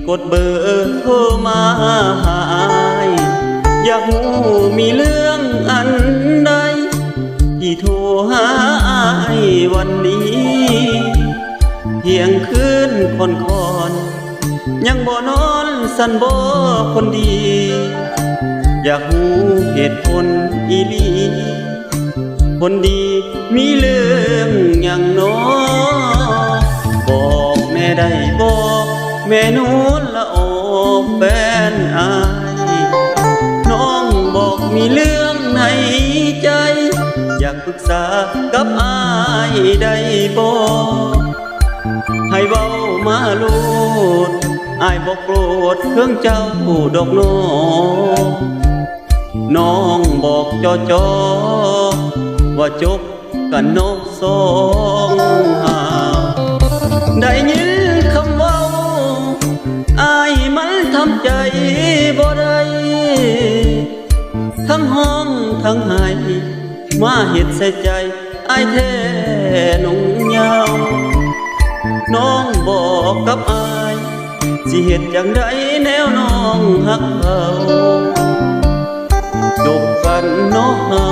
กดเบอร์โทรมาหาอายอยากหูมีเรื่องอันใดที่โทรหาอายวันนี้เที่ยงคืนค่อนยังบ่นอนสันบ่คนดีอยากหูเหตุผลอีหลีคนดีมีเรื่องอย่างน้อบอกแม่ได้บอกแม่นูนละโอแฟนอายน้องบอกมีเรื่องในใจอยากปรึกษากับอายได้บอกให้เว้ามาโลดอายบอกโกรธเครื่องเจ้าดอกน้องน้องบอกจอว่าจบกันนกสองหาได้ยินคำเว้าอายมันทำใจบ่ได้ทั้งห้องทั้งไห้มาเฮ็ดใส่ใจอายแท้หนุ่งยาวน้องบอกกับอายสิเฮ็ดจังใดแนวน้องฮักเขาจบกันเนาะเฮา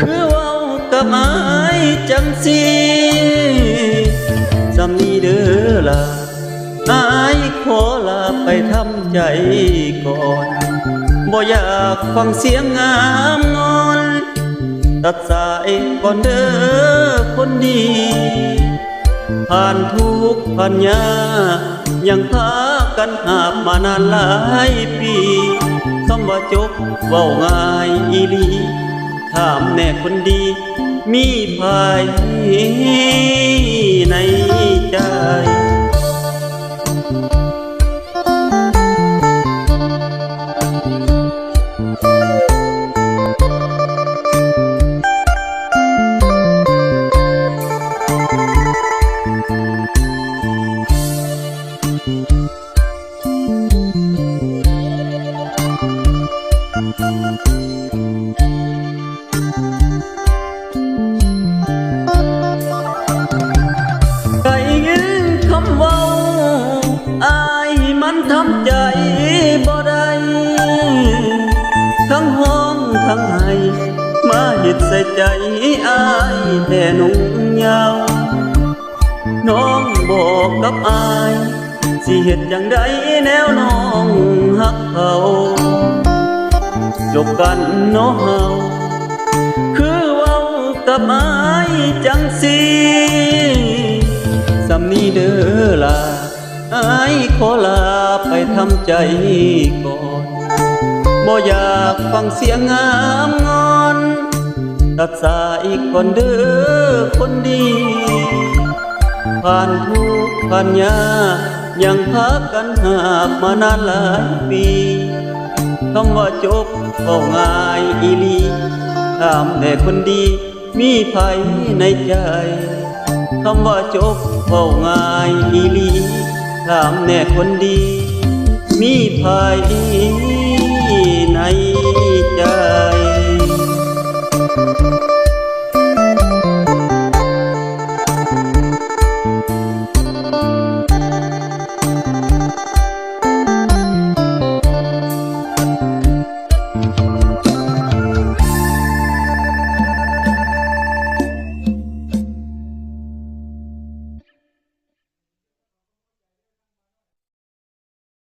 คือเว้ากับอายจังสิจำนี้เด้อล่ะอายขอลาไปทำใจก่อนบ่อยากฟังเสียงงามงอนตัดสายก่อนเด้อคนดีผ่านทุกข์ผ่านยากยังพากันหาบมานานหลายปีคำว่าจบเว้าง่ายอีหลีถามแน่คนดีมีภายในใจมันทำใจบ่ได้ทั้งห้องทั้งไห้มาเฮ็ดใส่ใจอายแท้หนุ่งยาวน้องบอกกับอายสิเฮ็ดจังใดแนวน้องฮักเขาจบกันเนาะเฮาคือเว้ากับอายจังสิสำนี้เด้อล่ะอายขอลาไปทำใจก่อนบ่อยากฟังเสียงงามงอนตัดสายก่อนเด้อคนดีผ่านทุกข์ผ่านยากยังพากันหาบมานานหลายปีคำว่าจบก็ง่ายอีหลีถามแต่คนดีมีภัยในใจคำว่าจบก็ง่ายอีหลีถามแน่คนดีมีภัย